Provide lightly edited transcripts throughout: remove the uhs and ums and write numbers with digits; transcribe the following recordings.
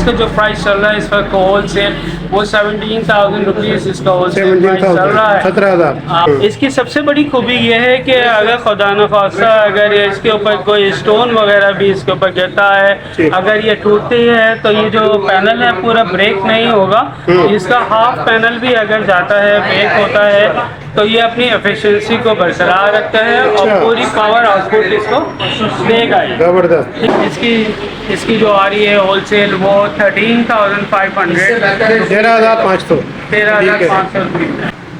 इसका जो प्राइस चल रहा है इस वक्त होल सेल वो 17,000 रुपीज़ इसका होल सेल प्राइस चल रहा है। 17,000। इसकी सबसे बड़ी खूबी ये है कि अगर खुदा न खास्ता अगर इसके ऊपर कोई स्टोन वगैरह भी इसके ऊपर गिरता है, अगर ये टूटती है तो ये जो पैनल है पूरा ब्रेक नहीं होगा। इसका हाफ पैनल भी अगर जाता है, ब्रेक होता है, तो ये अपनी एफिशिएंसी को बरकरार रखता है और पूरी पावर आउटपुट इसको देगा। जबरदस्त। इसकी जो आ रही है होलसेल वो 13,500 13,500 रुपये।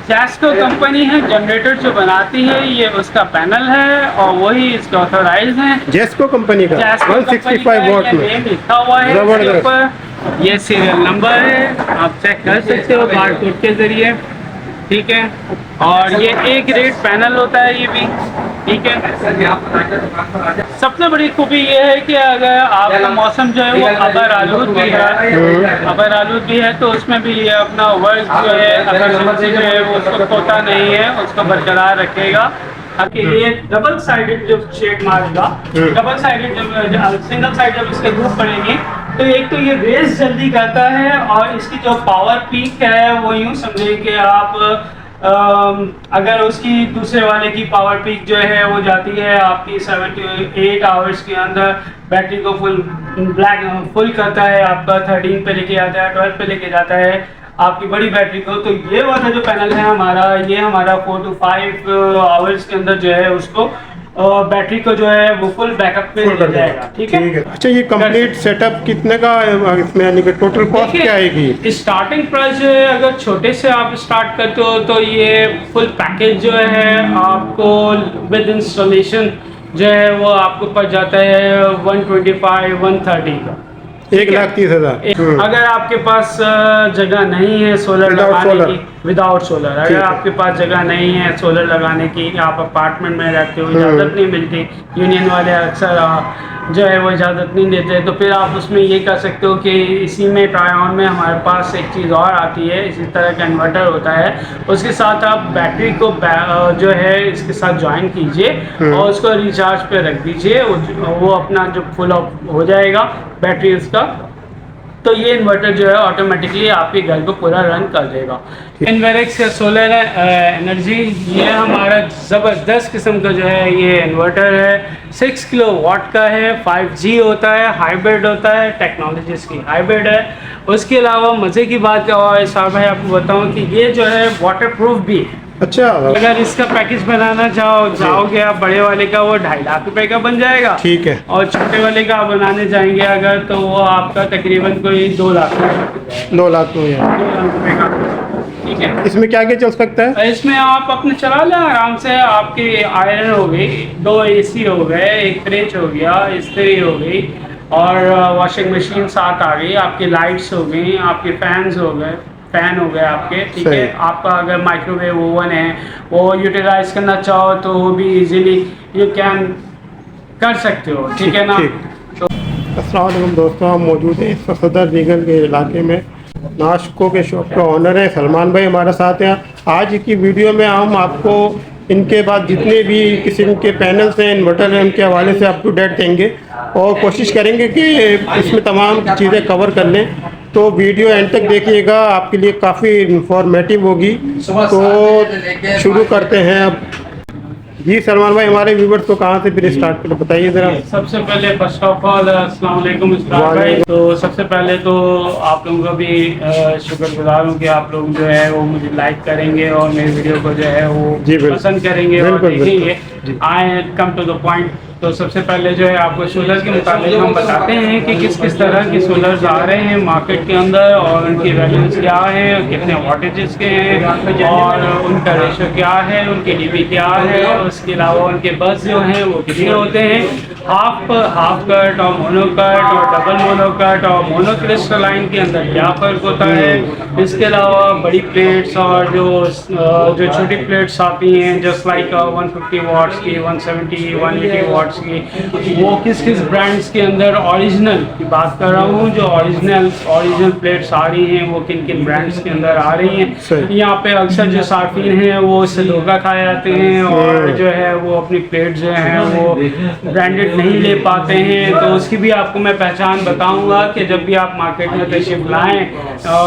जैस्को कंपनी है जनरेटर जो बनाती है, ये उसका पैनल है और वही इसके ऑथोराइज हैं। जेस्को कंपनी का जैस्को 165 वॉट में नेम लिखा हुआ है इसके ऊपर, ये सीरियल नंबर है, आप चेक कर सकते हो बारकोड के जरिए, ठीक है। और ये ए ग्रेड पैनल होता है ये भी, ठीक है। सबसे बड़ी खूबी ये है कि अगर आपका मौसम जो है वो अबर आलूद भी है तो उसमें भी ये अपना वर्क जो है एफिशिएंसी जो है वो उसको खोता नहीं है, उसको बरकरार रखेगा। आपके लिए डबल साइडेड जो शेड मारेगा, डबल साइडेड जब सिंगल साइड जब इसके धूप पड़ेगी तो एक तो ये रेस जल्दी करता है और इसकी जो पावर पीक है वो यूँ समझिए कि आप अगर उसकी दूसरे वाले की पावर पीक जो है वो जाती है आपकी 7 to 8 आवर्स के अंदर, बैटरी को फुल करता है, आपका 13 पे लेके आता है, 12 पे लेके जाता है आपकी बड़ी बैटरी को। तो ये वाला जो पैनल है हमारा, ये हमारा 4 to 5 आवर्स के अंदर जो है उसको बैटरी को जो है वो फुल बैकअप पे ले जाएगा, ठीक है। अच्छा, ये कंप्लीट सेटअप कितने का इसमें, यानी कि टोटल कॉस्ट क्या आएगी? स्टार्टिंग प्राइस जो है अगर छोटे से आप स्टार्ट करते हो तो ये फुल पैकेज जो है आपको विद इंस्टॉलेशन जो है वो आपको पड़ जाता है 125-130 का, 1,30,000। अगर आपके पास जगह नहीं है सोलर लगाने की, विदाउट सोलर, अगर आपके पास जगह नहीं है सोलर लगाने की, आप अपार्टमेंट में रहते हो, इजाज़त नहीं मिलती, यूनियन वाले अक्सर जो है वो इजाज़त नहीं देते, तो फिर आप उसमें ये कर सकते हो कि इसी में ट्राई ऑन में हमारे पास एक चीज़ और आती है, इसी तरह का इन्वर्टर होता है, उसके साथ आप बैटरी को जो है इसके साथ ज्वाइन कीजिए और उसको रिचार्ज पे रख दीजिए, वो अपना जो फुल ऑफ हो जाएगा बैटरी उसका, तो ये इन्वर्टर जो है ऑटोमेटिकली आपके घर को पूरा रन कर देगा। इन्वेरेक्स या सोलर एनर्जी, ये हमारा ज़बरदस्त किस्म का जो है ये इन्वर्टर है, 6 किलोवाट का है, 5G होता है, हाइब्रिड होता है, टेक्नोलॉजी इसकी हाइब्रिड है। उसके अलावा मज़े की बात और साहब भाई आपको बताऊं कि ये जो है वाटर प्रूफ भी है। अच्छा, अगर इसका पैकेज बनाना जाओगे आप बड़े वाले का, वो 2.5 लाख रुपए का बन जाएगा, ठीक है। और छोटे वाले का आप बनाने जाएंगे अगर तो वो आपका तकरीबन कोई 2 लाख 2 लाख तो है। 2 लाख रुपए का, ठीक है। इसमें क्या क्या चल सकता है? इसमें आप अपने चला लें आराम से, आपकी आयरन हो गई, 2 AC हो गए, एक फ्रिज हो गया, इस्त्री हो गई और वॉशिंग मशीन साथ आ गई, आपकी लाइट्स हो गई, आपके फैन हो गए आपके, ठीक है। आपका अगर माइक्रोवेव ओवन है वो यूटिलाइज करना चाहो तो वो भी इजीली यू कैन कर सकते हो, ठीक है ना। अस्सलाम वालेकुम दोस्तों, हम मौजूद हैं इस वक्त सदर रीगल के इलाके में। नाश्को के शॉप का ऑनर है सलमान भाई हमारे साथ हैं। आज की वीडियो में हम आपको इनके बाद जितने भी किस्म के पैनल्स हैं, इन्वर्टर हैं, उनके हवाले से अप टू डेट देंगे और कोशिश करेंगे कि इसमें तमाम चीज़ें कवर कर लें। तो वीडियो एंड तक देखिएगा, आपके लिए काफ़ी इंफॉर्मेटिव होगी। तो शुरू करते हैं अब। जी सलमान भाई, हमारे व्यूवर्स को कहाँ से फिर स्टार्ट करें, बताइए ज़रा। सबसे पहले फर्स्ट ऑफ ऑल अस्सलाम वालेकुम भाई। तो सबसे पहले तो आप लोगों का भी शुक्रगुजार हूँ कि आप लोग जो है वो मुझे लाइक करेंगे और मेरे वीडियो को जो है वो पसंद करेंगे और देखेंगे। आई कम टू द पॉइंट। तो सबसे पहले जो है आपको सोलर के मुताबिक हम बताते हैं कि किस किस तरह के सोलर्स आ रहे हैं मार्केट के अंदर और उनकी वैल्यूज क्या है, कितने वाटेजेस के हैं और उनका रेशो क्या है, उनकी डीबी क्या है, और उसके अलावा उनके बस जो हैं वो कितने होते हैं, हाफ कट और मोनो कट और डबल मोनो कट और मोनो क्रिस्टलाइन के अंदर क्या फ़र्क होता है। इसके अलावा बड़ी प्लेट्स और जो छोटी प्लेट्स आती हैं जस्ट लाइक 150 वाट्स की, 170, 180 वाट्स की, वो किस किस ब्रांड्स के अंदर ओरिजिनल की बात कर रहा हूँ, जो ओरिजिनल प्लेट्स आ रही हैं वो किन किन ब्रांड्स के अंदर आ रही हैं। यहाँ पे अक्सर जो सार्फिन हैं वो इससे धोखा खा जाते हैं और जो है वो अपनी प्लेट जो है वो ब्रांडेड नहीं ले पाते हैं, तो उसकी भी आपको मैं पहचान बताऊंगा कि जब भी आप मार्केट में तशरीफ लाएँ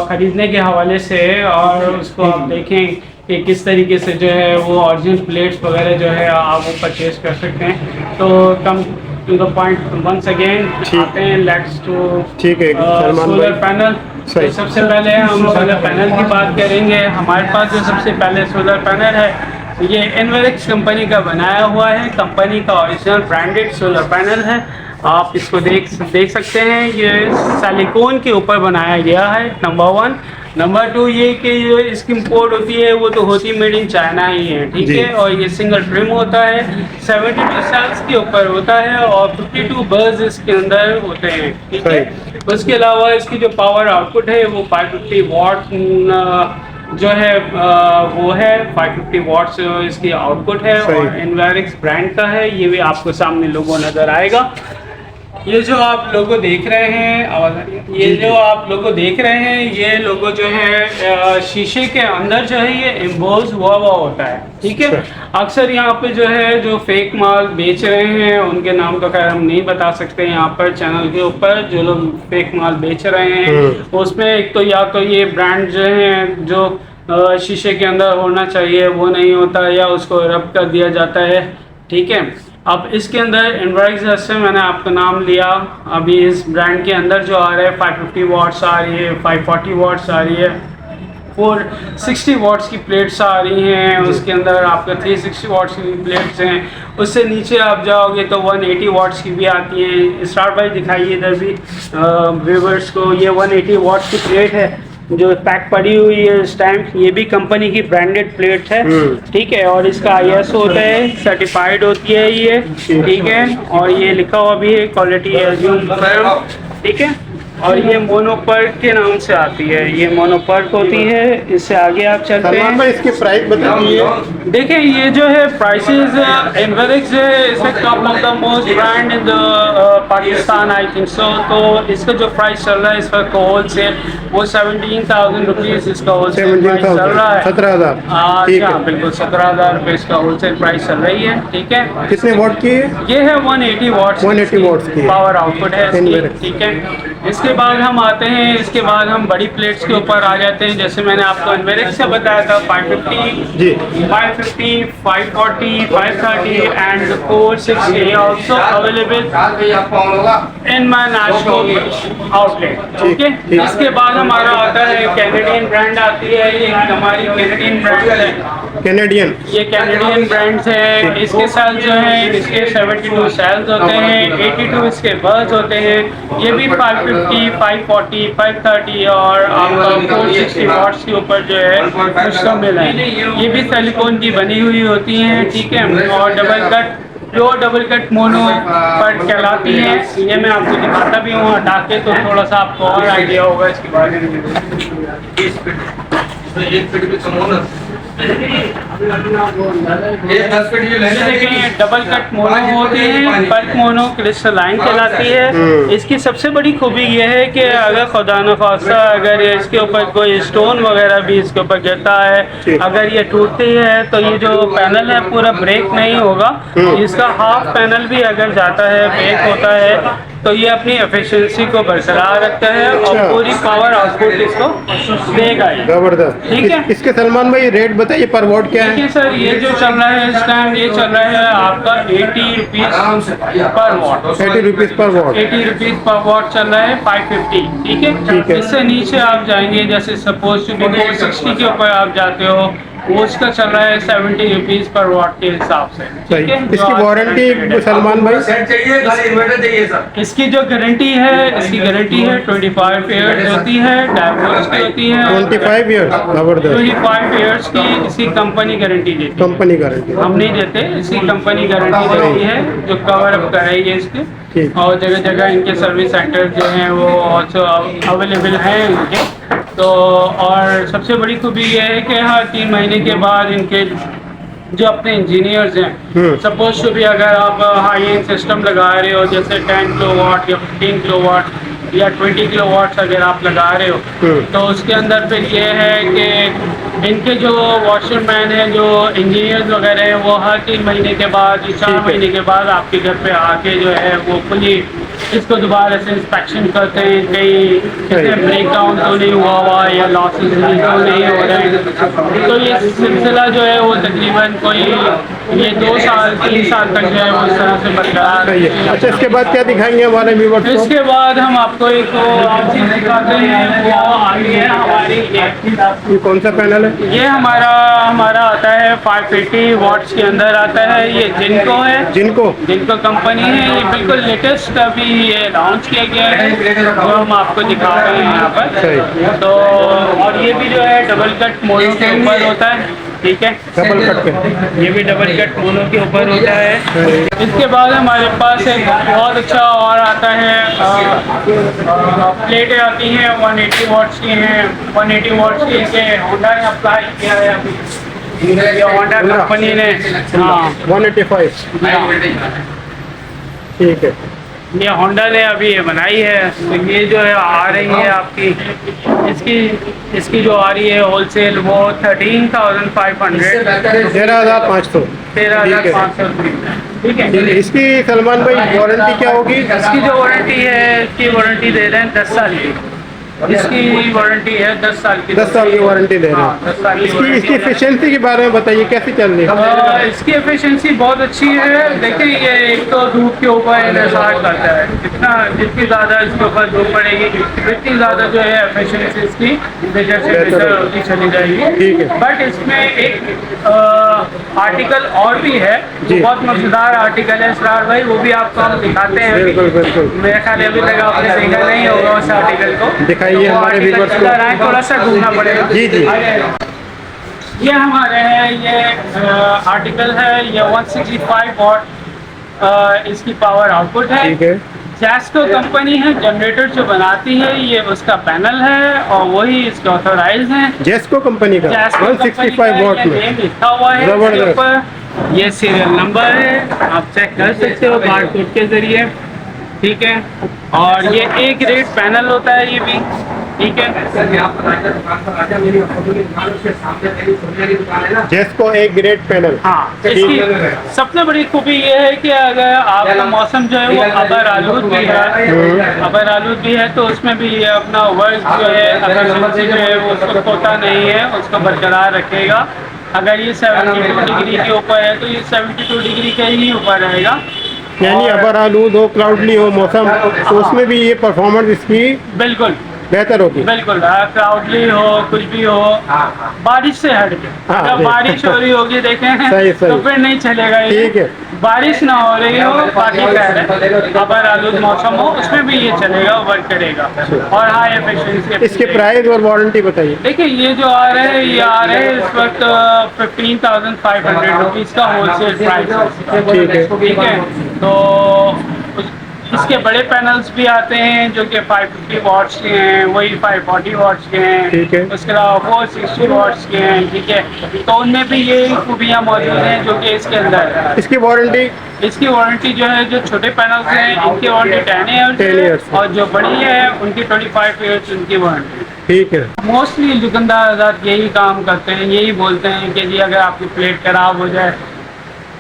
ख़रीदने के हवाले से, और उसको आप देखें कि किस तरीके से जो है वो ओरिजिनल प्लेट्स वगैरह जो है आप वो परचेज कर सकते हैं। तो come to the point once again आते हैं, लेट्स टू ठीक है सलमान सोलर भाई। पैनल। सही। तो सबसे पहले हम सोलर पैनल की बात करेंगे। हमारे पास जो सबसे पहले सोलर पैनल है ये एनवर्क्स कंपनी का बनाया हुआ है, कंपनी का ओरिजिनल ब्रांडेड सोलर पैनल है। आप इसको देख सकते हैं, ये सिलिकॉन के ऊपर बनाया गया है, नंबर 1। नंबर 2 ये कि जो इसकी इम्पोर्ट होती है वो तो होती मेड इन चाइना ही है, ठीक जी। है। और ये सिंगल ट्रिम होता है, 72 सेल्स के ऊपर होता है और 52 बर्स इसके अंदर होते हैं, ठीक है। उसके अलावा इसकी जो पावर आउटपुट है वो 550 वाट जो है वो है 550 वाट्स इसकी आउटपुट है और एनवर्क्स ब्रांड का है। ये भी आपको सामने लोगो नज़र आएगा। ये जो आप लोगो देख रहे हैं, ये जो आप लोगो देख रहे हैं, ये लोगो जो है शीशे के अंदर जो है ये एम्बोज हुआ होता है, ठीक है। अक्सर यहाँ पे जो है जो फेक माल बेच रहे हैं उनके नाम तो खैर हम नहीं बता सकते यहाँ पर चैनल के ऊपर, जो लोग फेक माल बेच रहे हैं उसमें एक तो या तो ये ब्रांड जो है जो शीशे के अंदर होना चाहिए वो नहीं होता, या उसको रब कर दिया जाता है, ठीक है। अब इसके अंदर एनवर्क्स जैसे मैंने आपका नाम लिया, अभी इस ब्रांड के अंदर जो आ रहा है 550 वाट्स आ रही है, 540 वाट्स आ रही है, 460 वाट्स की प्लेट्स आ रही हैं, उसके अंदर आपका 360 वाट्स की प्लेट्स हैं। उससे नीचे आप जाओगे तो 180 वाट्स की भी आती हैं। स्टार्ट बाय दिखाइए इधर भी व्यूअर्स को, ये 180 वाट्स की प्लेट है जो पैक पड़ी हुई है इस टाइम। ये भी कंपनी की ब्रांडेड प्लेट है, ठीक है। और इसका IS होता है, सर्टिफाइड होती है ये, ठीक है। और ये लिखा हुआ भी है क्वालिटी एज्यूम, ठीक है। और ये मोनोपर्क के नाम से आती है, ये मोनोपर्क होती है। इससे आगे आप चलते हैं, भाई इसकी प्राइस बताइए। देखिए ये जो है प्राइसेस एनवर्क्स है, इसे top of the most brand in the Pakistan I think so. तो इसका जो प्राइस चल रहा है इस वक्त होल सेल वो 17,000 रुपीज़ इसका होल सेल प्राइस चल रहा है। 17,000, ठीक है। बिल्कुल 17,000 रुपये इसका होल सेल प्राइस चल रही है, ठीक है। कितने वॉट की है? ये है 180 वाट्स, 180 वाट्स की पावर आउटपुट है इसकी, ठीक है। इसके बाद हम आते हैं, इसके बाद हम बड़ी प्लेट्स के ऊपर आ जाते हैं। जैसे मैंने आपको एनवर्क्स से बताया था 550 जी, 550, 540, 530 and 460 also available in my Nasco outlet, ठीक है। इसके बाद हमारा आता है कैनेडियन ब्रांड आती है, ये हमारी कैनेडियन ब्रांड है, कैनेडियन, ये कैनेडियन ब्रांड्स है। इसके सेल जो है इसके 72 सेल्स होते हैं, 82 इसके बर्स होते हैं। ये भी 550, 540, 530 और आपका 460 वाट्स के ऊपर जो है मुश्तमिल है। ये भी सिलिकॉन की बनी हुई होती हैं, ठीक है। और डबल कट मोनो पर कहलाती हैं। ये मैं आपको दिखाता भी हूँ हटा के, तो थोड़ा सा आपको और आइडिया होगा इसके बारे में। डबल कट मोनो होती है, बल्क मोनो क्रिस्टलाइन कहलाती है। इसकी सबसे बड़ी खूबी यह है कि अगर खुदा न खास्ता अगर इसके ऊपर कोई स्टोन वगैरह भी इसके ऊपर गिरता है, अगर ये टूटती है तो ये जो पैनल है पूरा ब्रेक नहीं होगा। इसका हाफ पैनल भी अगर जाता है, ब्रेक होता है, तो ये अपनी एफिशिएंसी को बरकरार रखता है और पूरी पावर आउटपुट इसको देगा। जबरदस्त, ठीक है। इसके सलमान भाई रेट बताइए पर वॉट क्या है? देखिए सर, ये जो चल रहा है इस टाइम, ये चल रहा है आपका 80 रुपीज़ पर वॉट, 80 रुपीज़ पर वॉट, 80 रुपीज़ पर वॉट चल रहा है 550, ठीक है। इससे नीचे आप जाएंगे, जैसे सपोज टू बी 460 के ऊपर आप जाते हो, वो उसका चल रहा है 70 रुपीज़ पर वॉट के हिसाब से, ठीक है। इसकी वारंटी सलमान भाई? इसकी जो गारंटी है, इसकी गारंटी है 25 ईयर्स होती है, डायवर्स की होती है 25 ईयर्स, जबरदस्त। 25 ईयर्स की इसकी कंपनी गारंटी देती है, कंपनी गारंटी, हम नहीं देते। इसकी कंपनी गारंटी देती है जो कवर अप कराई है इसके। और जगह जगह इनके सर्विस सेंटर जो हैं वो ऑल्सो अवेलेबल हैं इनके। तो और सबसे बड़ी खूबी ये है कि हर 3 महीने के बाद इनके जो अपने इंजीनियर्स हैं, सपोज टू भी अगर आप हाई एंड सिस्टम लगा रहे हो जैसे 10 किलोवाट या 15 किलोवाट, या 20 किलो वाट्स अगर आप लगा रहे हो तो उसके अंदर फिर ये है कि इनके जो वॉशरमैन हैं, जो इंजीनियर्स वगैरह हैं, वो हर 3 महीने के बाद, 4 महीने के बाद आपके घर पे आके जो है वो फुली इसको दोबारा से इंस्पेक्शन करते हैं, कहीं ब्रेक डाउन तो नहीं हुआ या लॉसेस तो नहीं हो रहे हैं। तो ये सिलसिला जो है वो तकरीबन कोई ये 2 साल 3 साल तक जो है वो इस तरह से बरकरार है। अच्छा, इसके बाद क्या दिखाएंगे हमारे व्यूअर्स को? इसके बाद हम आपको एक और चीज़ दिखाते हैं, वो आती है हमारी ये कौन सा पैनल है? ये हमारा आता है 580 वाट्स के अंदर आता है। ये जिनको कंपनी है, ये बिल्कुल लेटेस्ट अभी ये लॉन्च किया गया है, जो हम आपको दिखा रहे हैं यहाँ पर। तो और ये भी जो है डबल कट मोनो के ऊपर होता है, ठीक है, डबल कट पे, ये भी डबल कट मोनो के ऊपर होता है। इसके बाद हमारे पास एक बहुत अच्छा और आता है, प्लेटें आती हैं 180 वाट्स की हैं, 180 वाट्स की के होंडा ने अप्लाई किया है अभी, ये होंडा कंपनी ने, हाँ 185, ठीक है, ये होंडा ने अभी ये बनाई है। तो ये जो है आ रही है आपकी, इसकी जो आ रही है होलसेल वो 13,500, 13,500, 13,500, ठीक है। इसकी सलमान भाई वारंटी क्या होगी? इसकी जो वारंटी है, इसकी वारंटी दे रहे हैं 10 साल की। इसकी वारंटी है 10 साल की। 10 साल की वारंटी दे रहे हाँ, 10 साल हैं। की इसकी एफिशिएंसी के बारे में बताइए, कैसी चल रही है? इसकी एफिशिएंसी बहुत अच्छी है। देखिए, ये एक तो धूप के ऊपर इन्हसार करता है, जितनी ज़्यादा इसके ऊपर धूप पड़ेगी उतनी ज़्यादा जो है एफिशिएंसी इसकी बेहतर से बेहतर होती चली जाएगी। ठीक है। बट इसमें एक आर्टिकल और भी है, बहुत मजेदार आर्टिकल है इसरार भाई, वो भी आपको हम दिखाते हैं। बिल्कुल। मेरे ख्याल अभी तक आपने देखा नहीं होगा उस आर्टिकल को। दिखाइए हमारे व्यूअर्स को। थोड़ा सा घूमना पड़ेगा। जी। ये हमारे है, ये आर्टिकल है, ये 165 वाट इसकी पावर आउटपुट है। ठीक है। जैस्को कंपनी है जनरेटर जो बनाती है, ये उसका पैनल है और वही इसके ऑथोराइज हैं। जेस्को कंपनी का 165 वाट में लिखा हुआ है इसके ऊपर, ये सीरियल नंबर है, आप चेक कर सकते हो बारकोड के जरिए, ठीक है। और ये A ग्रेड पैनल होता है, ये भी ठीक है। जेस्को A ग्रेड पैनल। हाँ, इसकी सबसे बड़ी खूबी ये है कि अगर आपका मौसम जो है वो अबर आलूद भी है तो उसमें भी ये अपना वर्क जो है एफिशिएंसी जो है वो उसको खोता नहीं है, उसको बरकरार रखेगा। अगर ये 72 डिग्री के ऊपर है तो ये 72 डिग्री के ही ऊपर रहेगा। यानी अबर आलूद हो, क्लाउडली हो मौसम, तो उसमें भी ये परफॉर्मेंस इसकी बिल्कुल बेहतर होगी। बिल्कुल, क्लाउडली हो, कुछ भी हो, बारिश से हट के, जब बारिश हो रही होगी देखें सही। तो फिर नहीं चलेगा ये। ठीक है। बारिश ना हो रही हो, बाकी अबर आलूद मौसम हो, उसमें भी ये चलेगा, वर्क करेगा और हाई एफिशिएंसी। इसके प्राइस और वारंटी बताइए। देखिए, ये जो आ रहे हैं, इस वक्त 15,500 रुपीज़ का होलसेल प्राइस, ठीक है। तो इसके बड़े पैनल्स भी आते हैं जो कि 550 वाट्स के हैं, वही 540 वाट्स के हैं, ठीक है। उसके अलावा 460 वाट्स के हैं, ठीक है। तो उनमें भी ये खूबियाँ मौजूद हैं जो कि इसके अंदर है। इसकी वारंटी जो है, जो छोटे पैनल्स हैं इनकी वारंटी 10 ईयर्स और जो बड़ी है उनकी 25 ईयर्स उनकी वारंटी। ठीक है। मोस्टली दुकानदार आजाद यही काम करते हैं, यही बोलते हैं कि जी अगर आपकी प्लेट खराब हो जाए,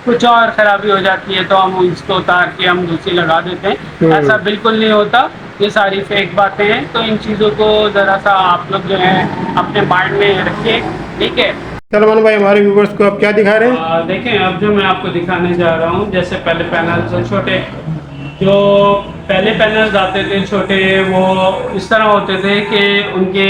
कुछ और खराबी हो जाती है तो हम इसको उतार के हम दूसरी लगा देते हैं। ऐसा बिल्कुल नहीं होता, ये सारी फेक बातें हैं। तो इन चीज़ों को ज़रा सा आप लोग जो है अपने माइंड में रखिए, ठीक है। सलमान भाई, हमारे व्यूअर्स को आप क्या दिखा रहे हैं? देखें, अब जो मैं आपको दिखाने जा रहा हूँ, जैसे पहले पैनल्स छोटे, जो पहले पैनल्स आते थे छोटे, वो इस तरह होते थे कि उनके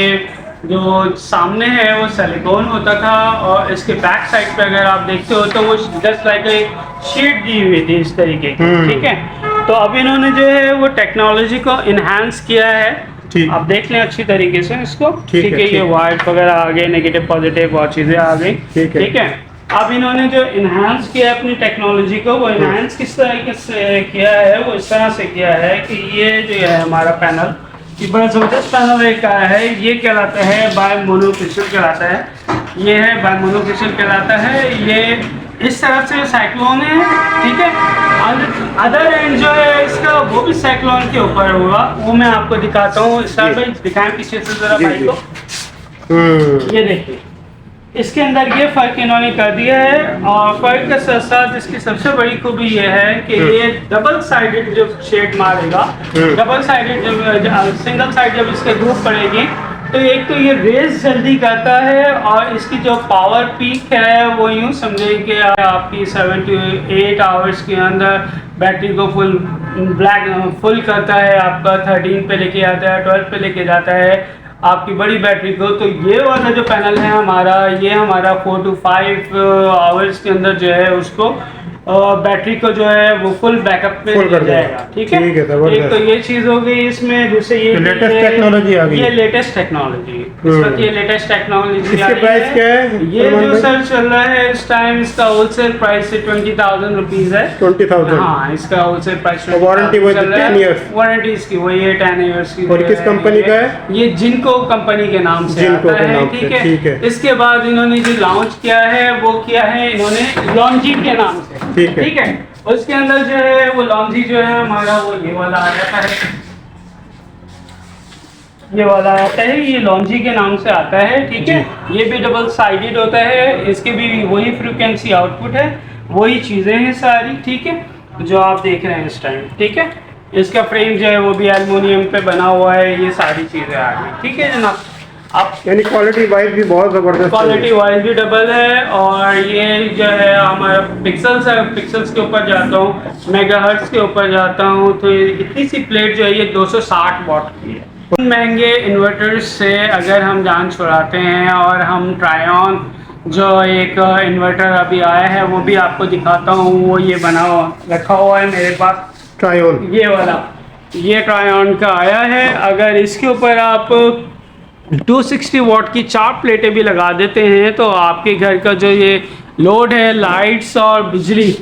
जो सामने है वो सिलिकॉन होता था और इसके बैक साइड पे अगर आप देखते हो तो वो जस्ट लाइक एक शीट दी हुई थी इस तरीके की, ठीक है। तो अब इन्होंने जो है वो टेक्नोलॉजी को इन्हांस किया है, आप देख लें अच्छी तरीके से इसको, ठीक है। ये वाइट वगैरह आ गए, नेगेटिव पॉजिटिव बहुत चीज़ें आ गई, ठीक है। अब इन्होंने जो इन्हांस किया अपनी टेक्नोलॉजी को, वो इन्हांस किस तरीके से किया है, वो इस तरह से किया है कि ये जो है हमारा पैनल, ये बड़ा ज़बरदस्त पैनल एक आया है, ये कहलाता है बाय मोनोक्रिस्टल कहलाता है। ये है बाय मोनोक्रिस्टल कहलाता है। ये इस तरफ से साइक्लोन है, ठीक है। अदर एंड जो है इसका वो भी साइक्लोन के ऊपर होगा, वो मैं आपको दिखाता हूँ। सर भाई दिखाएं पीछे से जरा भाई को। ये देखिए इसके अंदर ये फ़र्क इन्होंने कर दिया है, और फ़र्क के साथ साथ इसकी सबसे बड़ी खूबी ये है कि ये डबल साइडेड जो शेड मारेगा, डबल साइडेड जब सिंगल साइड जब इसके धूप पड़ेगी तो एक तो ये रेस जल्दी करता है, और इसकी जो पावर पीक है वो यूँ समझें कि आपकी 7 to 8 आवर्स के अंदर बैटरी को फुल करता है, आपका 13 पे लेके आता है, 12 पे लेके जाता है आपकी बड़ी बैटरी को। तो ये वाला जो पैनल है हमारा, ये हमारा 4 to 5 आवर्स के अंदर जो है उसको बैटरी को जो है वो फुल बैकअप पे ले जाएगा, ठीक है। एक तो ये चीज़ हो गई इसमें, दूसरे ये लेटेस्ट टेक्नोलॉजी आ गई, ये लेटेस्ट टेक्नोलॉजी, इस वक्त ये लेटेस्ट टेक्नोलॉजी। इसके प्राइस क्या है? ये जो सर चल रहा है इस टाइम, इसका होलसेल प्राइस 20,000 रुपीज़ है। 20,000? हाँ, इसका होलसेल प्राइस। वारंटी वो 10 ईयर्स वारंटी इसकी वही है 10 ईयर्स की। और किस कंपनी का है? ये जिनको कंपनी के नाम से आता है, ठीक है। इसके बाद इन्होंने जो लॉन्च किया है वो किया है इन्होंने लॉन्जी के नाम से, ठीक है। उसके अंदर जो है वो लॉन्जी जो है हमारा वो ये वाला आ जाता है, ये वाला आता है, ये लॉन्जी के नाम से आता है, ठीक है। ये भी डबल साइडेड होता है, इसके भी वही फ्रीक्वेंसी आउटपुट है, वही चीज़ें हैं सारी, ठीक है, जो आप देख रहे हैं इस टाइम, ठीक है। इसका फ्रेम जो है वो भी एल्युमिनियम पे बना हुआ है, ये सारी चीज़ें आ गई, ठीक है जनाब। आप यानी क्वालिटी वाइज भी बहुत ज़बरदस्त, क्वालिटी वाइज भी डबल है। और ये जो है हमारा पिक्सल्स के ऊपर जाता हूँ, मेगाहर्ट्ज के ऊपर जाता हूँ, तो इतनी सी प्लेट जो है ये 260 वाट की है। उन महंगे इन्वर्टर्स से अगर हम जान छुड़ाते हैं, और हम ट्रायन जो एक इन्वर्टर अभी आया है वो भी आपको दिखाता हूँ, वो ये बना रखा हुआ है मेरे पास, ट्रायन ये वाला, ये ट्रायन का आया है। अगर इसके ऊपर आप 260 वाट की 4 प्लेटें भी लगा देते हैं तो आपके घर का जो ये लोड है, लाइट्स और बिजली,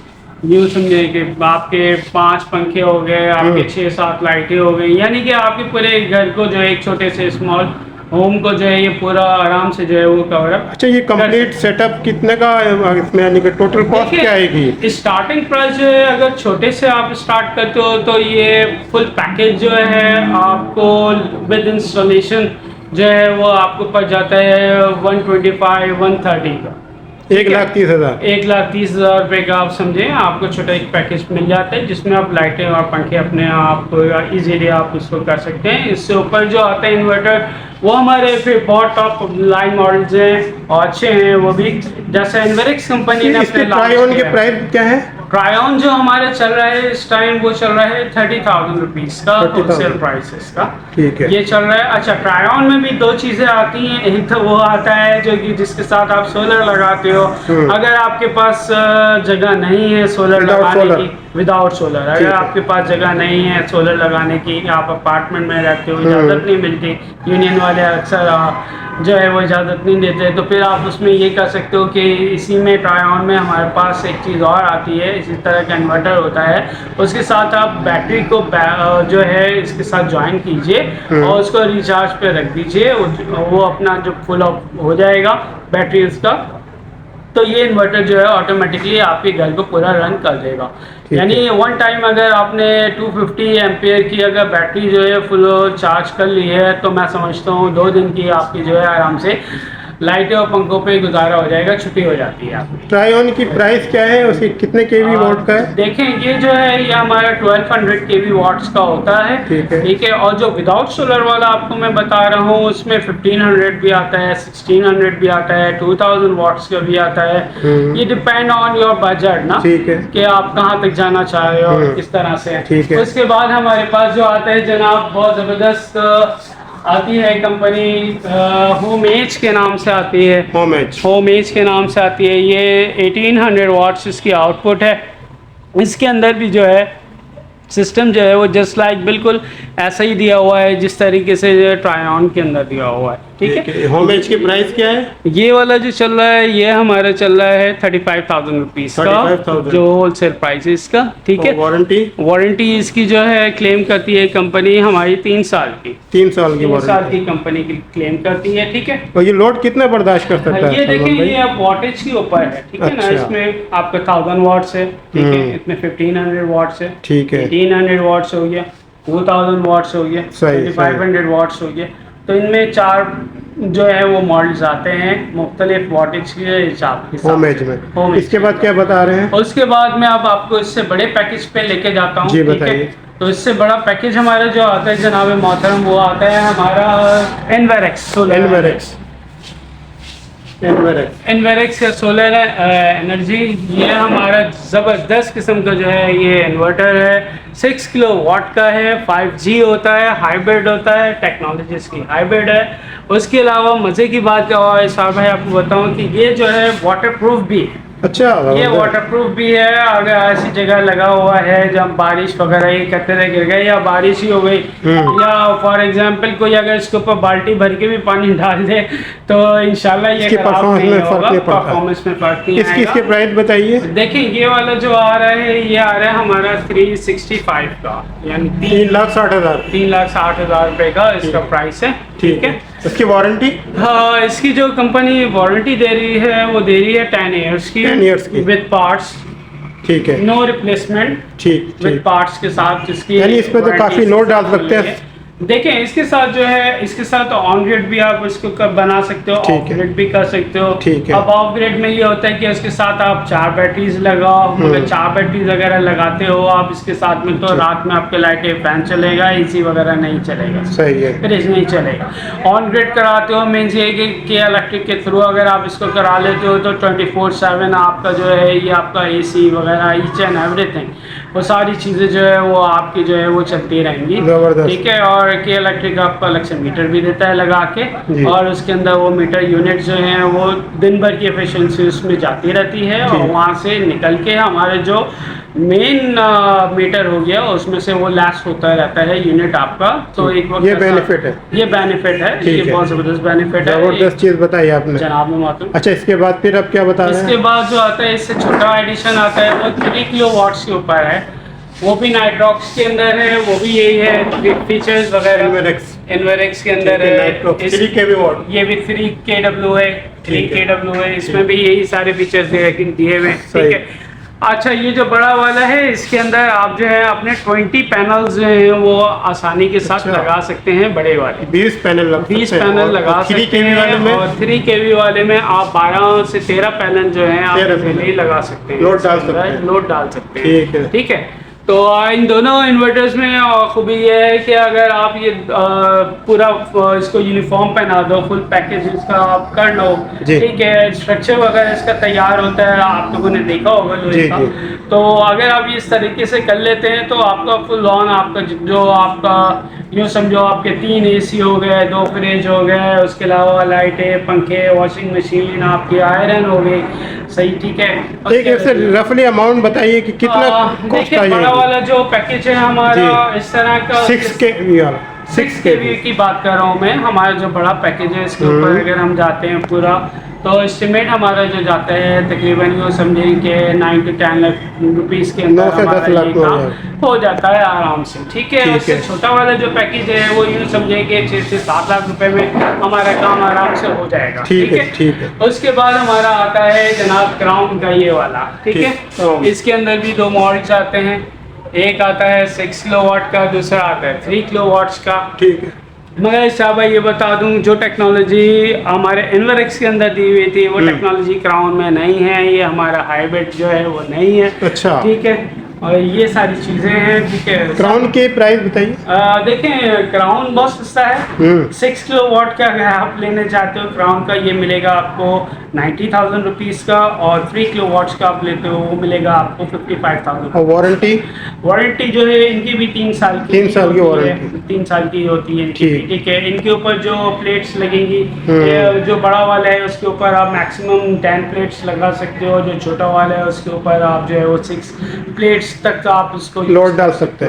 यूँ समझिए कि आपके 5 पंखे हो गए, आपके 6-7 लाइटें हो गई, यानी कि आपके पूरे घर को जो है एक छोटे से स्मॉल होम को जो है ये पूरा आराम से जो है वो कवर अप। अच्छा, ये कंप्लीट सेटअप कितने का इसमें, यानी कि टोटल कॉस्ट क्या आएगी? स्टार्टिंग प्राइस जो है अगर छोटे से आप स्टार्ट करते हो तो ये फुल पैकेज जो है आपको विद इंस्टॉलेशन जो है वो आपको पड़ जाता है 125-130 का, 1,30,000। 1,30,000 रुपये का आप समझें, आपको छोटा एक पैकेज मिल जाता है जिसमें आप लाइटें और पंखे अपने आप इजीली आप उसको कर सकते हैं। इससे ऊपर जो आता है इन्वर्टर वो हमारे फिर बहुत टॉप लाइन मॉडल्स हैं और अच्छे हैं वो भी, जैसे इन्वेरिक्स कंपनी ने इसके ट्रायन के प्राइस क्या है? ट्रायन जो हमारे चल रहा है इस टाइम वो चल रहा है 30,000 रुपीज़ का होलसेल प्राइस इसका, ठीक है, ये चल रहा है। अच्छा, ट्रायन में भी 2 चीज़ें आती हैं, एक तो वो आता है जो कि जिसके साथ आप सोलर लगाते हो, अगर आपके पास जगह नहीं है सोलर लगाने की, विदाउट सोलर, अगर आपके पास जगह नहीं है सोलर लगाने की, आप अपार्टमेंट में रहते हो, इजाज़त नहीं मिलती, यूनियन वाले अक्सर जो है वो इजाज़त नहीं देते, तो फिर आप उसमें ये कर सकते हो कि इसी में ट्रायन में हमारे पास एक चीज़ और आती है, इसी तरह का इन्वर्टर होता है, उसके साथ आप बैटरी को जो है इसके साथ ज्वाइन कीजिए और उसको रिचार्ज पे रख दीजिए, वो अपना जो फुल ऑफ हो जाएगा बैटरी उसका, तो ये इन्वर्टर जो है ऑटोमेटिकली आपके घर को पूरा रन कर देगा। यानी वन टाइम अगर आपने 250 एम्पियर की अगर बैटरी जो है फुल चार्ज कर ली है तो मैं समझता हूँ 2 दिन की आपकी जो है आराम से लाइटें और पंखों पे गुजारा हो जाएगा, छुट्टी हो जाती है आपकी। ट्रायन की प्राइस क्या है, उसकी कितने केवी वॉट का है? देखें ये जो है ये हमारा 1200 केवी वॉट्स का होता है, ठीक है। और जो विदाउट सोलर वाला आपको मैं बता रहा हूँ उसमें 1500 भी आता है, 1600 भी आता है, 2000 वॉट्स का भी आता है, ये डिपेंड ऑन योर बजट ना, ठीक है, कि आप कहाँ तक जाना चाह रहे हो किस तरह से, ठीक है। उसके बाद हमारे पास जो आता है जनाब बहुत ज़बरदस्त आती है कंपनी, होम एज के नाम से आती है, होम एज के नाम से आती है, ये 1800 वाट्स इसकी आउटपुट है। इसके अंदर भी जो है सिस्टम जो है वो जस्ट लाइक बिल्कुल ऐसा ही दिया हुआ है जिस तरीके से ट्रायन के अंदर दिया हुआ है, ठीक है। होम एज की प्राइस क्या है? ये वाला जो चल रहा है ये हमारा चल रहा है 35,000 रुपीज़ का 35,000 जो होलसेल प्राइस है इसका, ठीक है। वारंटी? वारंटी इसकी जो है क्लेम करती है कंपनी हमारी 3 साल की। 3 साल की 3 साल वारंटी। की कंपनी की क्लेम करती है, ठीक है। तो ये लोड कितना बर्दाश्त कर सकता है ये देखिए सलमान भाई? ये आप वॉटेज के ऊपर है, ठीक है ना। अच्छा। इसमें आपका 1000 वाट्स है, ठीक है। इसमें 1500 वाट्स है, ठीक है। 1800 वाट्स हो गया, 2000 वाट्स हो गया, सही, 2500 वाट्स हो गया। तो इनमें 4 जो है वो मॉडल्स आते हैं मुख्तलिफ वाटेज के हिसाब होम एज में। Home age इसके बाद क्या बता रहे हैं? उसके बाद मैं अब आपको इससे बड़े पैकेज पे लेके जाता हूँ, जी, ठीक है। बताइए। तो इससे बड़ा पैकेज हमारा जो आता है जनाब मोहतरम वो आता है हमारा एनवेरेक्स एनवेरेक्स या सोलर एनर्जी। ये हमारा ज़बरदस्त किस्म का जो है ये इन्वर्टर है, 6 किलो वाट का है, 5G होता है, हाइब्रिड होता है, टेक्नोलॉजी इसकी हाइब्रिड है। उसके अलावा मज़े की बात और साहब भाई आपको बताऊं कि ये जो है वाटर प्रूफ भी है। अच्छा, ये वाटर प्रूफ भी है। अगर ऐसी जगह लगा हुआ है जब बारिश वगैरह ये कतरे गिर गए या बारिश ही हो गई या फॉर एग्जांपल कोई अगर इसके ऊपर बाल्टी भर के भी पानी डाल दे तो इंशाल्लाह ये खराब नहीं होगा, परफॉर्मेंस में फर्क नहीं आएगा। इसकी प्राइस बताइए। देखिए ये वाला जो आ रहा है ये आ रहा है हमारा 365 का, यानी 3,60,000 3,60,000 रुपए का इसका प्राइस है, ठीक है। इसकी वारंटी? हाँ, इसकी जो कंपनी वारंटी दे रही है वो दे रही है 10 ईयर्स की, 10 ईयर्स की विद पार्ट्स, ठीक है। नो रिप्लेसमेंट, ठीक विद ठीक। पार्ट्स के साथ इसकी। यानी इस पे तो काफी लोड डाल सकते हैं। देखें इसके साथ जो है इसके साथ ऑन ग्रिड भी आप इसको बना सकते हो, ऑफ ग्रिड भी कर सकते हो, ठीक है। अब ऑफ ग्रिड में ये होता है कि इसके साथ आप 4 बैटरीज लगाओ, मगर 4 बैटरीज अगर लगाते हो आप इसके साथ में तो रात में आपके लाइटें फैन चलेगा, एसी वगैरह नहीं चलेगा, सही है, फ्रिज नहीं चलेगा। ऑन ग्रिड कराते हो मीन्स ये कि इलेक्ट्रिक के थ्रू अगर आप इसको करा लेते हो तो 24/7 आपका जो है ये आपका एसी वगैरह ईच एंड एवरीथिंग वो सारी चीज़ें जो है वो आपकी जो है वो चलती रहेंगी, ठीक है। और के इलेक्ट्रिक आपको अलग से मीटर भी देता है लगा के, और उसके अंदर वो मीटर यूनिट जो हैं वो दिन भर की एफिशिएंसी उसमें जाती रहती है और वहाँ से निकल के हमारे जो मेन मीटर हो गया उसमें से वो लैस होता रहता है यूनिट आपका। तो एक वक्त ये बेनिफिट है, ये बेनिफिट है, ये बहुत ज़बरदस्त बेनिफिट है, जबरदस्त चीज़ बताई आपने जनाब में मातूम। अच्छा, इसके बाद फिर अब क्या बता रहे हैं? इसके बाद जो आता है इससे छोटा एडिशन आता है वो 3 किलो वाट्स के ऊपर है, वो भी नाइट्रॉक्स के अंदर है, वो भी यही है फीचर्स वगैरह एनवेरेक्स के अंदर है। ये भी 3 kW है, 3 kW है, इसमें भी यही सारे फीचर्स दिए हुए हैं, ठीक है। अच्छा, ये जो बड़ा वाला है इसके अंदर आप जो है अपने 20 पैनल्स जो हैं वो आसानी के साथ लगा सकते हैं, बड़े वाले 20 पैनल लगा सकते हैं, और 3 kW वाले में आप 12 से 13 पैनल जो हैं आप पहले लगा सकते हैं, लोड डाल सकते हैं, ठीक है। तो इन दोनों इन्वर्टर्स में खूबी ये है कि अगर आप ये पूरा इसको यूनिफॉर्म पहना दो, फुल पैकेज इसका आप कर लो, ठीक है। स्ट्रक्चर वगैरह इसका तैयार होता है, आप लोगों ने देखा होगा लोहे का। तो अगर आप इस तरीके से कर लेते हैं तो आपका फुल ऑन आपका जो आपका यूँ समझो आपके 3 AC हो गए, 2 फ्रिज हो गए, उसके अलावा लाइटें, पंखे, वॉशिंग मशीन, आपकी आयरन हो गई, सही, ठीक है। एक ऐसे रफली अमाउंट बताइए कि कितना कॉस्ट आएगा? बड़ा वाला जो पैकेज है हमारा इस तरह का 6 kW वाला, 6 kW की बात कर रहा हूँ मैं। हमारा जो बड़ा पैकेज है इसके ऊपर अगर हम जाते हैं पूरा तो एस्टिमेट हमारा जो जाता है तकरीबन यूँ समझें कि 9 से 10 लाख रुपीस के अंदर हमारा ये काम हो जाता है आराम से, ठीक है। उससे छोटा वाला जो पैकेज है वो यूँ समझें कि 6 से 7 लाख रुपए में हमारा काम आराम से हो जाएगा, ठीक है। उसके बाद हमारा आता है जनाब क्राउन का ये वाला, ठीक है। इसके अंदर भी 2 मॉडल्स आते हैं, एक आता है 6 किलो वाट का, दूसरा आता है 3 किलो वाट्स का, ठीक है। मगर शाह भाई ये बता दूं जो टेक्नोलॉजी हमारे एनवेरेक्स के अंदर दी हुई थी वो टेक्नोलॉजी क्राउन में नहीं है, ये हमारा हाइब्रिड जो है वो नहीं है, अच्छा, ठीक है। और ये सारी चीज़ें हैं, ठीक है। क्राउन की प्राइस बताइए। देखें क्राउन बहुत सस्ता है, 6 किलो वाट का अगर आप लेने चाहते हो क्राउन का ये मिलेगा आपको 90,000 रुपीज़ का, और 3 किलो वाट्स का आप लेते हो वो मिलेगा आपको 55,000। और वारंटी जो है इनकी भी 3 साल की, 3 साल की वारंटी, 3 साल की होती है इनकी, ठीक है। इनके ऊपर जो प्लेट्स लगेंगी जो बड़ा वाला है उसके ऊपर आप मैक्सिमम 10 प्लेट्स लगा सकते हो, जो छोटा वाला है उसके ऊपर आप जो है वो 6 प्लेट्स तक आप उसको लोड डाल सकते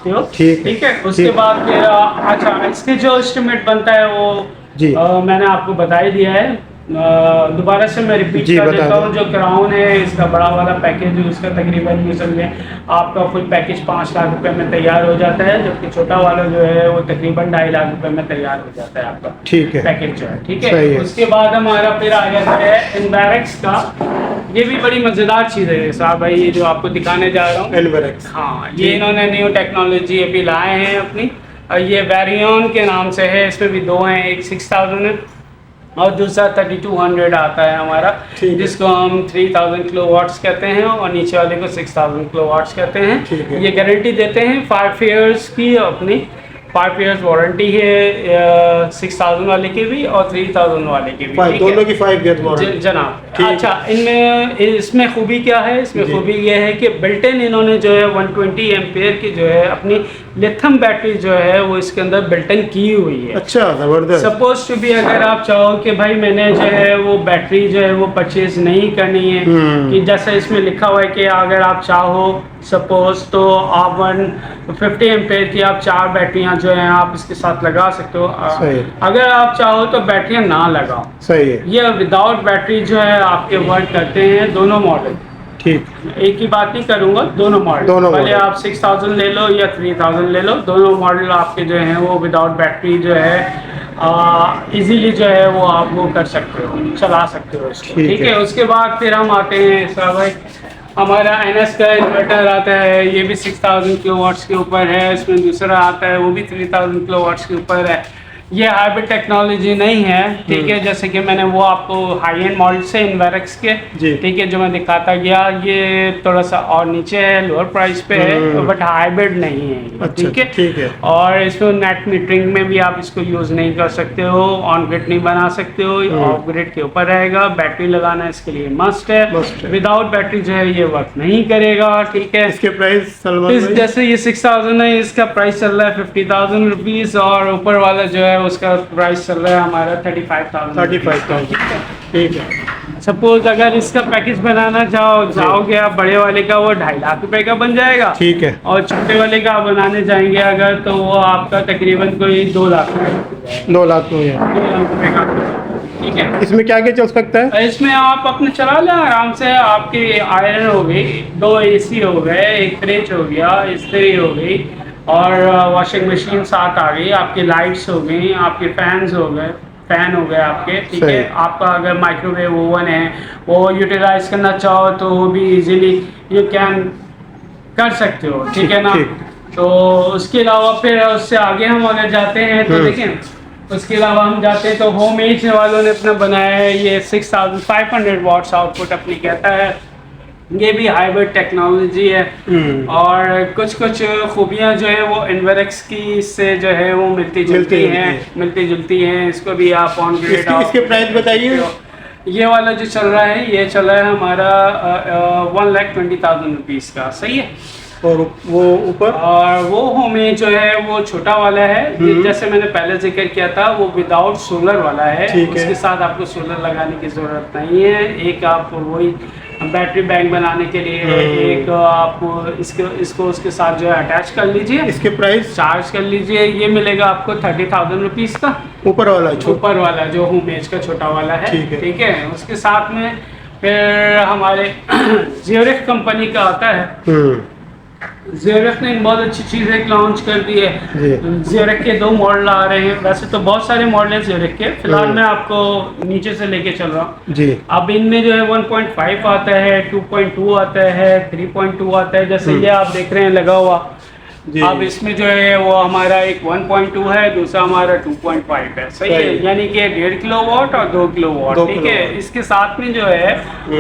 हो, ठीक है। उसके बाद फिर अच्छा इसके जो एस्टिमेट बनता है वो जी। मैंने आपको बता ही दिया है। दोबारा से मैं रिपीट जी, कर बता देता दें। हूँ। जो क्राउन है इसका बड़ा वाला पैकेज है, उसका तकरीबन ये समझे आपका फुल पैकेज 5 लाख रुपए में तैयार हो जाता है, जबकि छोटा वाला जो है वो तकरीबन 2.5 लाख रुपए में तैयार हो जाता है आपका ठीक है। पैकेज जो है। ठीक सही है, है। उसके बाद हमारा फिर आ जाता है इनवैरेक्स का। ये भी बड़ी मज़ेदार चीज़ है साहब भाई, ये जो आपको दिखाने जा रहा हूँ। एनवरेक्स। हाँ, ये इन्होंने न्यू टेक्नोलॉजी अभी लाए हैं अपनी। ये वेरियन के नाम से है, इसमें भी दो हैं, एक 6000 है और दूसरा 3200 आता है हमारा, ठीक है। जिसको हम 3000 किलो वाट्स कहते हैं और नीचे वाले को 6000 किलो वाट्स कहते हैं। ठीक है। ये गारंटी देते हैं 5 ईयर्स की अपनी, 5 ईयर्स वारंटी है 6000 वाले की भी और 3000 वाले की भी। ठीक है? दोनों की 5 ईयर वारंटी। जनाब, ठीक। अच्छा, इसमें खूबी क्या है? इसमें जी। खूबी ये है कि बिल्ट इन इन्होंने जो है 120 एम्पेयर की जो है अपनी लिथियम बैटरी जो है वो इसके अंदर बिल्ट इन की हुई है। अच्छा, जबरदस्त। सपोज टू बी, अगर आप चाहो कि भाई मैंने जो है वो बैटरी जो है वो परचेज नहीं करनी है, कि जैसे इसमें लिखा हुआ है कि अगर आप चाहो सपोज तो आप 150 एम्पेयर की आप 4 बैटरियां जो हैं आप इसके साथ लगा सकते हो। सही। अगर आप चाहो तो बैटरियां ना लगाओ। सही है। ये विदाउट बैटरी जो है आपके वर्क करते हैं दोनों मॉडल। ठीक। एक ही बात नहीं करूंगा, दोनों मॉडल, दोनों भले मॉडल। आप 6000 ले लो या 3000 ले लो, दोनों मॉडल आपके जो हैं वो विदाउट बैटरी जो है इजीली जो है वो आप वो कर सकते हो, चला सकते हो इसको। ठीक ठीक है। है, उसके बाद फिर हम आते हैं साहब भाई, हमारा NS का इन्वर्टर आता है, ये भी 6000 किलो वाट्स के ऊपर है। इसमें दूसरा आता है वो भी 3000 किलो वाट्स के ऊपर है। ये हाइब्रिड टेक्नोलॉजी नहीं है। ठीक है, जैसे कि मैंने वो आपको हाई एंड मॉडल से इनवेरेक्स के, जी। ठीक है, जो मैं दिखाता गया, ये थोड़ा सा और नीचे है, लोअर प्राइस पे है, बट हाइब्रिड नहीं है ये। अच्छा, ठीक है, ठीक है। और इसमें नेट मीटरिंग में भी आप इसको यूज़ नहीं कर सकते हो, ऑन ग्रिड नहीं बना सकते हो, ऑफ ग्रिड के ऊपर रहेगा। बैटरी लगाना इसके लिए मस्ट है। मस्ट है। विदाउट बैटरी जो है ये वर्क नहीं करेगा। ठीक है, इसके प्राइस सलमान भाई? जैसे ये 6000 है, इसका प्राइस चल रहा है 50,000 रुपीज़, और ऊपर वाला जो है उसका प्राइस चल रहा है हमारा 35,000। 35,000। ठीक है। सपोज अगर इसका पैकेज बनाना जाओगे आप बड़े वाले का, वो 2.5 लाख रुपए का बन जाएगा। ठीक है। और छोटे वाले का आप बनाने जाएंगे अगर, तो वो आपका तकरीबन कोई 2 लाख रुपए 2 लाख में है। 2 लाख रुपए का। ठीक है, इसमें क्या क्या चल सकता है? इसमें आप अपने चला लें आराम से। आपकी आयरन हो गई, 2 AC हो गए, एक फ्रिज हो गया, इस्त्री हो गई, और वॉशिंग मशीन साथ आ गई, आपकी लाइट्स हो गई, आपके फैन हो गए आपके। ठीक है, आपका अगर माइक्रोवेव ओवन है वो यूटिलाइज करना चाहो तो वो भी इजीली यू कैन कर सकते हो। ठीक है ना? तो उसके अलावा फिर उससे आगे हम अगर जाते हैं तो देखें, उसके अलावा हम जाते हैं तो होम एज वालों ने अपना बनाया है, ये 6500 वाट्स आउटपुट अपनी कहता है। ये भी हाइब्रिड टेक्नोलॉजी है, और कुछ खूबियां जो है वो इनवेरेक्स की से जो है वो मिलती जुलती हैं। इसको भी आप ऑन ग्रिड। इसके प्राइस बताइए। ये वाला जो चल रहा है, ये चल रहा है हमारा 1,20,000 रुपीज़ का। सही है। और वो ऊपर, और वो हमें जो है वो छोटा वाला है, जैसे मैंने पहले जिक्र किया था, वो विदाउट सोलर वाला है। उसके साथ आपको सोलर लगाने की ज़रूरत नहीं है। एक आप वही बैटरी बैंक बनाने के लिए एक आप इसको उसके साथ जो है अटैच कर लीजिए, इसके प्राइस चार्ज कर लीजिए। ये मिलेगा आपको 30,000 रुपीज़ का। ऊपर वाला जो होम एज का छोटा वाला है। ठीक है, उसके साथ में फिर हमारे ज़्यूरिख कंपनी का आता है। ज़्यूरिख ने बहुत अच्छी चीज़ एक लॉन्च कर दी है। ज़्यूरिख के 2 मॉडल आ रहे हैं, वैसे तो बहुत सारे मॉडल हैं ज़्यूरिख के, फिलहाल मैं आपको नीचे से लेके चल रहा हूँ जी। अब इनमें जो है 1.5 आता है, 2.2 आता है, 3.2 आता है, जैसे ये आप देख रहे हैं लगा हुआ। अब इसमें जो है वो हमारा एक 1.2 है, दूसरा हमारा 2.5 है। सही है, यानी कि 1.5 किलोवाट और 2 किलोवाट। ठीक है, इसके साथ में जो है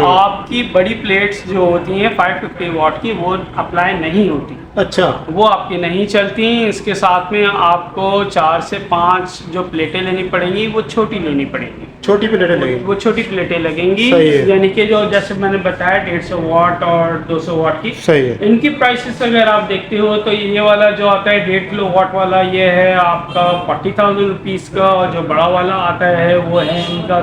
आपकी बड़ी प्लेट्स जो होती हैं 550 वाट की, वो अप्लाई नहीं होती। अच्छा, वो आपकी नहीं चलती। इसके साथ में आपको 4 से 5 जो प्लेटें लेनी पड़ेंगी, वो छोटी लेनी पड़ेंगी। छोटी प्लेटें लगेंगी, वो छोटी प्लेटें लगेंगी, यानी कि जो जैसे मैंने बताया 150 वाट और 200 वाट की। सही है। इनकी प्राइसेस अगर आप देखते हो तो ये वाला जो आता है 1.5 किलो वाट वाला, ये है आपका 40,000 रुपीज़ का, और जो बड़ा वाला आता है वो है इनका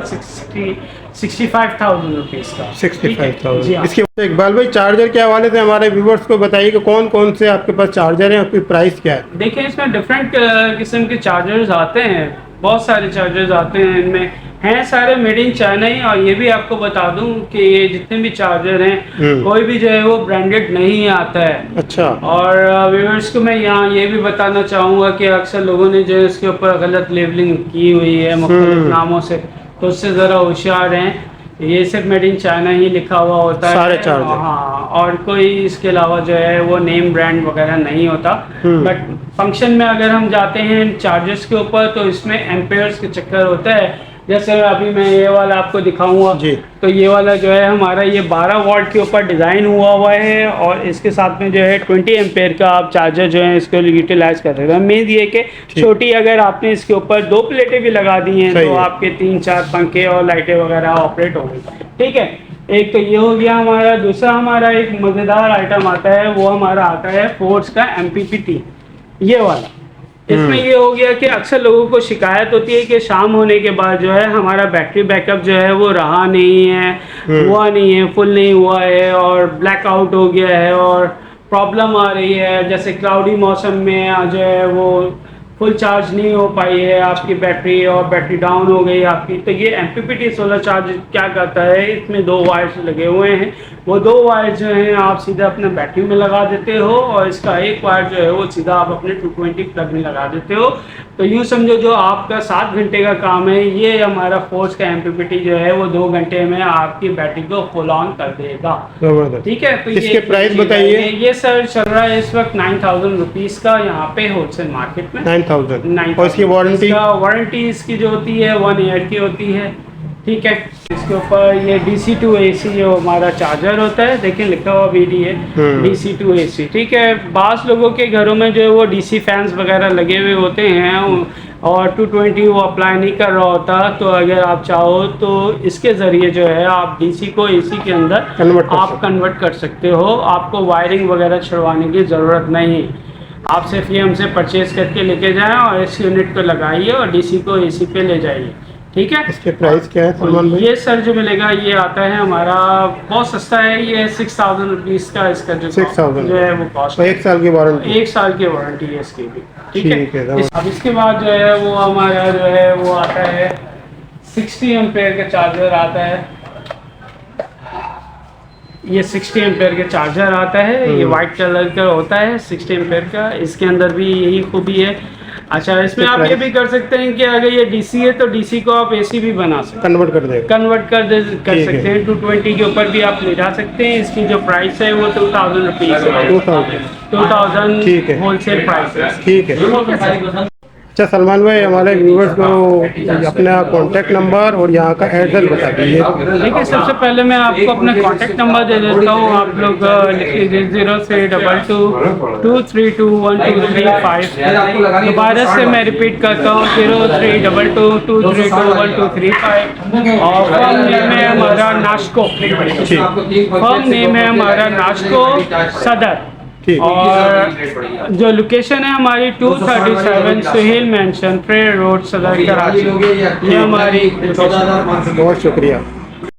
65,000 रुपीज़ का। 65,000। इसके बाद इकबाल भाई चार्जर के हवाले से हमारे व्यूवर्स को बताइए कि कौन कौन से आपके पास चार्जर हैं, आपकी प्राइस क्या है? देखिए, इसमें डिफरेंट किस्म के चार्जर्स आते हैं। बहुत सारे चार्जर्स आते हैं, इनमें हैं सारे मेड इन चाइना ही। और ये भी आपको बता दूं कि ये जितने भी चार्जर हैं कोई भी जो है वो ब्रांडेड नहीं आता है। अच्छा। और व्यूअर्स को मैं यहाँ ये भी बताना चाहूँगा कि अक्सर लोगों ने जो है इसके ऊपर गलत लेबलिंग की हुई है मुख्तलिफ नामों से, तो उससे ज़रा होशियार हैं। ये सिर्फ मेड इन चाइना ही लिखा हुआ होता है सारे चार्जर। हाँ, और कोई इसके अलावा जो है वो नेम ब्रांड वगैरह नहीं होता। बट फंक्शन में अगर हम जाते हैं चार्जर्स के ऊपर तो इसमें एम्पेयर्स के चक्कर होता है। जैसे अभी मैं ये वाला आपको दिखाऊंगा जी। तो ये वाला जो है हमारा ये 12 वॉट के ऊपर डिज़ाइन हुआ है और इसके साथ में जो है 20 एम्पेयर का आप चार्जर जो है इसको यूटिलाइज कर सकते हैं। मेन ये कि छोटी अगर आपने इसके ऊपर 2 प्लेटें भी लगा दी हैं तो आपके 3-4 पंखे और लाइटें वगैरह ऑपरेट होंगी। ठीक है, एक तो ये हो गया हमारा। दूसरा हमारा एक मज़ेदार आइटम आता है, वो हमारा आता है फोर्स का MPPT, ये वाला। इसमें ये हो गया कि अक्सर लोगों को शिकायत होती है कि शाम होने के बाद जो है हमारा बैटरी बैकअप जो है वो रहा नहीं है, हुआ नहीं है, फुल नहीं हुआ है और ब्लैकआउट हो गया है और प्रॉब्लम आ रही है। जैसे क्लाउडी मौसम में जो है वो फुल चार्ज नहीं हो पाई है आपकी बैटरी और बैटरी डाउन हो गई आपकी। तो ये MPPT सोलर चार्ज क्या करता है, इसमें 2 वायर्स लगे हुए हैं। वो 2 वायर जो हैं आप सीधा अपने बैटरी में लगा देते हो और इसका एक वायर जो है वो सीधा आप अपने 220 प्लग में लगा देते हो। तो यूँ समझो जो आपका 7 घंटे का काम है, ये हमारा फोर्स का MPPT जो है वो 2 घंटे में आपकी बैटरी को फुल ऑन कर देगा। ठीक है, तो इसके प्राइस बताइए। ये सर चल रहा है इस वक्त 9000 रुपीज़ का यहाँ पे होलसेल मार्केट में। 9000 और इसकी वारंटी इसकी जो होती है 1 ईयर की होती है। ठीक है, इसके ऊपर ये DC to AC जो हमारा चार्जर होता है, देखिए लिखा हुआ भी है DC to AC। ठीक है, बास लोगों के घरों में जो है वो DC फैंस वगैरह लगे हुए होते हैं और 220 वो अप्लाई नहीं कर रहा होता। तो अगर आप चाहो तो इसके ज़रिए जो है आप DC को AC के अंदर कन्वर्ट कर सकते हो। आपको वायरिंग वगैरह छुड़वाने की ज़रूरत नहीं, आप सिर्फ ये हमसे परचेज़ करके लेके जाएं और इस यूनिट को लगाइए और DC को AC पे ले जाइए। ठीक है, इसके प्राइस क्या है सलमान भाई? ये सर जो मिलेगा ये आता है हमारा बहुत सस्ता है, ये 6000 रुपीज़ का इसका जो 6000 जो है वो कॉस्ट। 1 साल की वारंटी, 1 साल की वारंटी है इसकी भी। ठीक है, है। अब इसके बाद जो है वो हमारा जो है वो आता है 60 एम्पेयर का चार्जर आता है। ये 60 एम्पेयर के चार्जर आता है, ये वाइट कलर का होता है 60 एम्पेयर का। इसके अंदर भी यही खूबी है। अच्छा, इसमें आप ये भी कर सकते हैं कि अगर ये DC है तो DC को आप AC भी बना सकते हैं, कन्वर्ट कर सकते हैं। 220 के ऊपर भी आप ले जा सकते हैं। इसकी जो प्राइस है वो 2000 रुपीज़ है, 2000 होलसेल प्राइस है। ठीक है। अच्छा सलमान भाई, हमारे व्यूवर्स को अपना कांटेक्ट नंबर और यहाँ का एड्रेस बता दीजिए। देखिए, सबसे पहले मैं आपको अपना कांटेक्ट नंबर दे देता हूँ, आप लोग लिख लीजिए 0322232123 दोबारा से मैं रिपीट करता हूँ 0322232123 और फर्म नेम है हमारा नाशको, फर्म नेम है हमारा नाशको सदर। और जो लोकेशन है हमारी 237 सुहेल मेंशन प्रेयर रोड सदर कराची, ये हमारी। बहुत शुक्रिया।